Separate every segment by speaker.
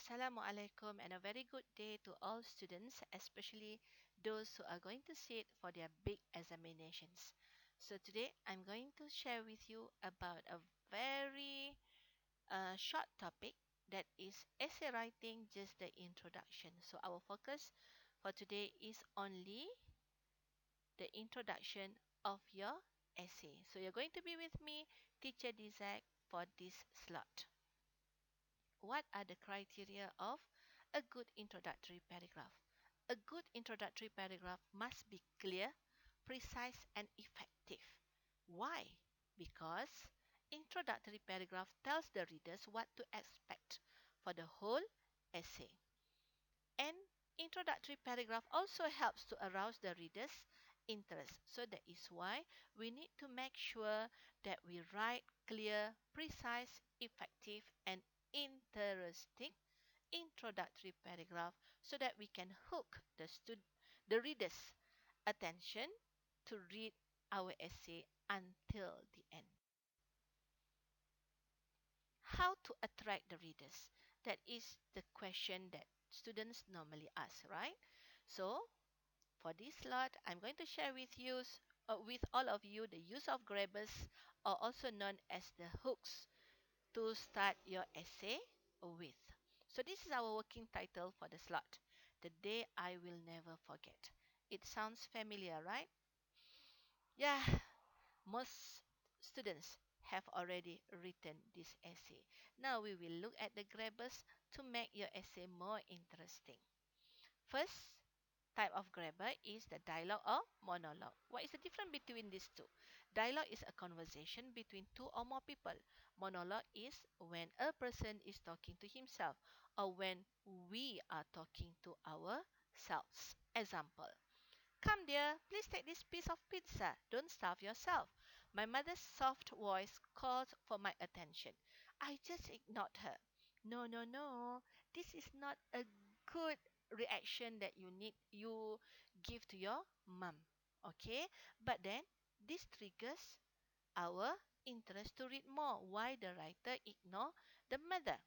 Speaker 1: Assalamualaikum and a very good day to all students, especially those who are going to sit for their big examinations. So today I'm going to share with you about a very short topic that is essay writing, just the introduction. So our focus for today is only the introduction of your essay. So you're going to be with me, Teacher Dizak, for this slot. What are the criteria of a good introductory paragraph? A good introductory paragraph must be clear, precise, and effective. Why? Because introductory paragraph tells the readers what to expect for the whole essay. And introductory paragraph also helps to arouse the reader's interest. So that is why we need to make sure that we write clear, precise, effective, and interesting introductory paragraph so that we can hook the reader's attention to read our essay until the end. How to attract the readers? That is the question that students normally ask, right? So, for this slot, I'm going to share with all of you the use of grabbers, or also known as the hooks, to start your essay with. So this is our working title for the slot, The Day I Will Never Forget. It sounds familiar, right? Yeah, most students have already written this essay. Now we will look at the grabbers to make your essay more interesting. First type of grabber is the dialogue or monologue. What is the difference between these two? Dialogue is a conversation between two or more people. Monologue is when a person is talking to himself or when we are talking to ourselves. Example. Come, dear, please take this piece of pizza. Don't starve yourself. My mother's soft voice called for my attention. I just ignored her. No, no, no. This is not a good reaction that you give to your mom. Okay? But then this triggers our interest to read more. Why the writer ignore the mother?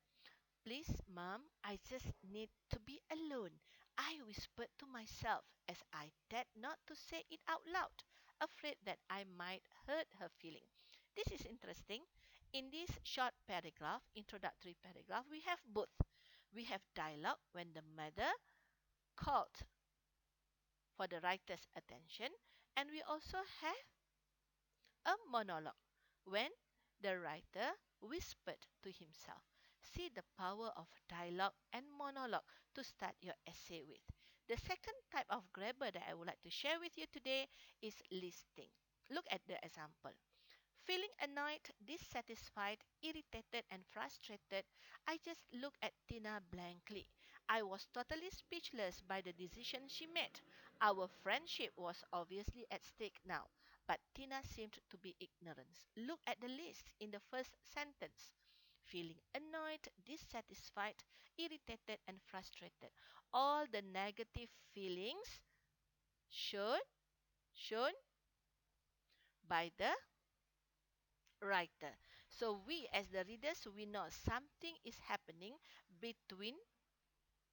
Speaker 1: Please, Mom, I just need to be alone. I whispered to myself as I dared not to say it out loud, afraid that I might hurt her feeling. This is interesting. In this short paragraph, introductory paragraph, we have both. We have dialogue when the mother called for the writer's attention, and we also have a monologue when the writer whispered to himself. See the power of dialogue and monologue to start your essay with. The second type of grabber that I would like to share with you today is listing. Look at the example. Feeling annoyed, dissatisfied, irritated, and frustrated, I just looked at Tina blankly. I was totally speechless by the decision she made. Our friendship was obviously at stake now, but Tina seemed to be ignorant. Look at the list in the first sentence. Feeling annoyed, dissatisfied, irritated, and frustrated. All the negative feelings shown shown by the writer. So we as the readers, we know something is happening between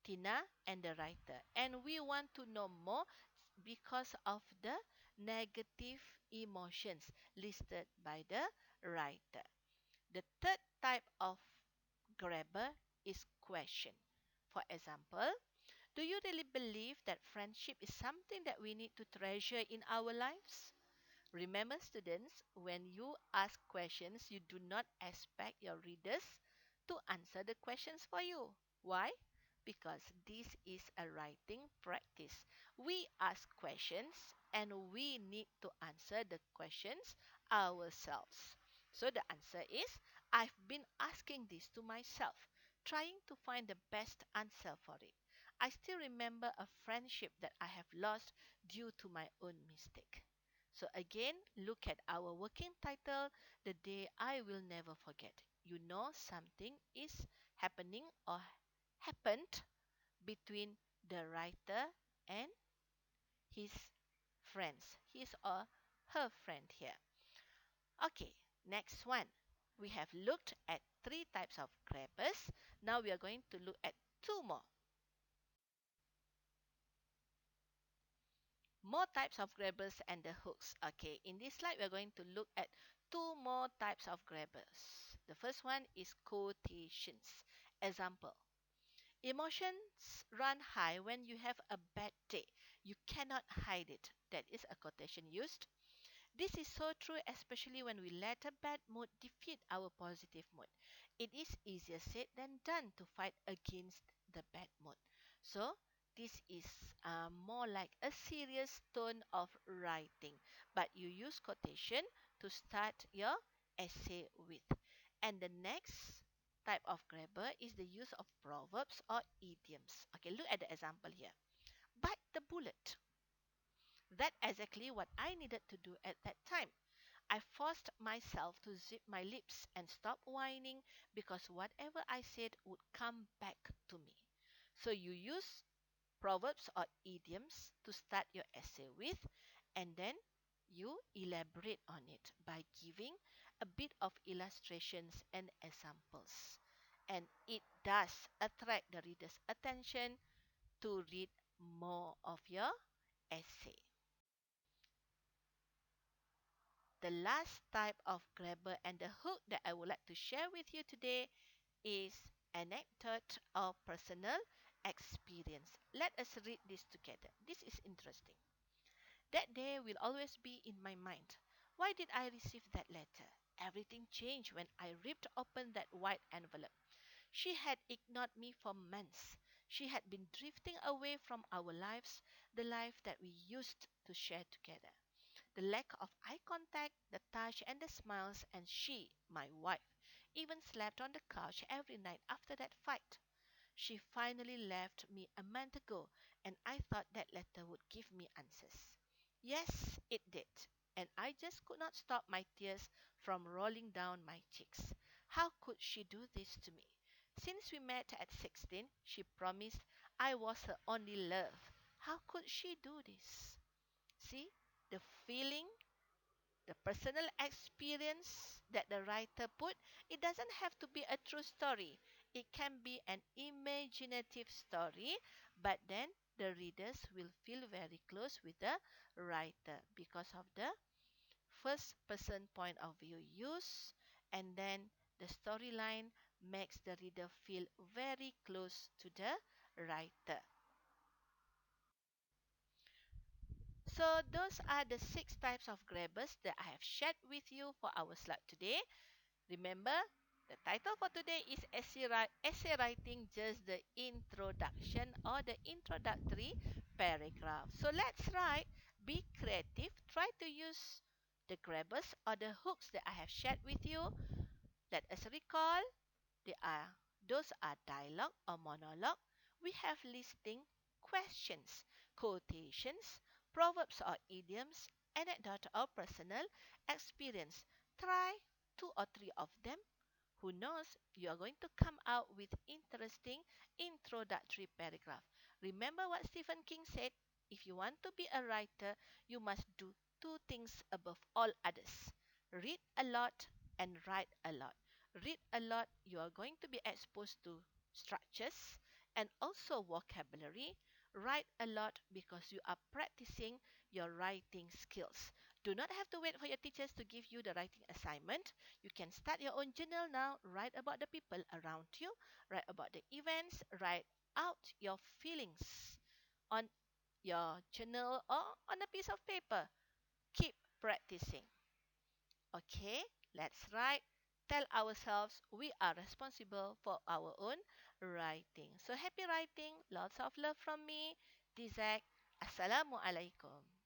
Speaker 1: Tina and the writer. And we want to know more because of the negative emotions listed by the writer. The third type of grabber is question. For example, do you really believe that friendship is something that we need to treasure in our lives? Remember, students, when you ask questions, you do not expect your readers to answer the questions for you. Why? Because this is a writing practice. We ask questions and we need to answer the questions ourselves. So the answer is, I've been asking this to myself, trying to find the best answer for it. I still remember a friendship that I have lost due to my own mistake. So again, look at our working title, The Day I Will Never Forget. You know something is happening or happened between the writer and his friends, his or her friend here. Okay, next one. We have looked at three types of grabbers. Now we are going to look at two more. More types of grabbers and the hooks. Okay, in this slide, we're going to look at two more types of grabbers. The first one is quotations. Example, emotions run high when you have a bad day. You cannot hide it. That is a quotation used. This is so true, especially when we let a bad mood defeat our positive mood. It is easier said than done to fight against the bad mood. So, this is more like a serious tone of writing, but you use quotation to start your essay with. And the next type of grabber is the use of proverbs or idioms. Okay, look at the example here. Bite the bullet. That's exactly what I needed to do at that time. I forced myself to zip my lips and stop whining because whatever I said would come back to me. So you use proverbs or idioms to start your essay with, and then you elaborate on it by giving a bit of illustrations and examples. And it does attract the reader's attention to read more of your essay. The last type of grabber and the hook that I would like to share with you today is anecdote or personal experience. Let us read this together. This is interesting. That day will always be in my mind. Why did I receive that letter? Everything changed when I ripped open that white envelope. She had ignored me for months. She had been drifting away from our lives, the life that we used to share together. The lack of eye contact, the touch and the smiles, and she, my wife, even slept on the couch every night after that fight. She finally left me a month ago, and I thought that letter would give me answers. Yes, it did, and I just could not stop my tears from rolling down my cheeks. How could she do this to me? Since we met at 16, she promised I was her only love. How could she do this? See, the feeling, the personal experience that the writer put, it doesn't have to be a true story. It can be an imaginative story, but then the readers will feel very close with the writer because of the first person point of view use, and then the storyline makes the reader feel very close to the writer. So those are the six types of grabbers that I have shared with you for our slide today. Remember, the title for today is essay writing, just the introduction or the introductory paragraph. So let's write, be creative, try to use the grabbers or the hooks that I have shared with you. Let us recall, they are, those are dialogue or monologue. We have listing, questions, quotations, proverbs or idioms, anecdote or personal experience. Try two or three of them. Who knows, you are going to come out with interesting introductory paragraph. Remember what Stephen King said? If you want to be a writer, you must do two things above all others. Read a lot and write a lot. Read a lot, you are going to be exposed to structures and also vocabulary. Write a lot because you are practicing your writing skills. Do not have to wait for your teachers to give you the writing assignment. You can start your own journal now. Write about the people around you. Write about the events. Write out your feelings on your journal or on a piece of paper. Keep practicing. Okay, let's write. Tell ourselves we are responsible for our own writing. So happy writing. Lots of love from me. Dizak. Assalamualaikum.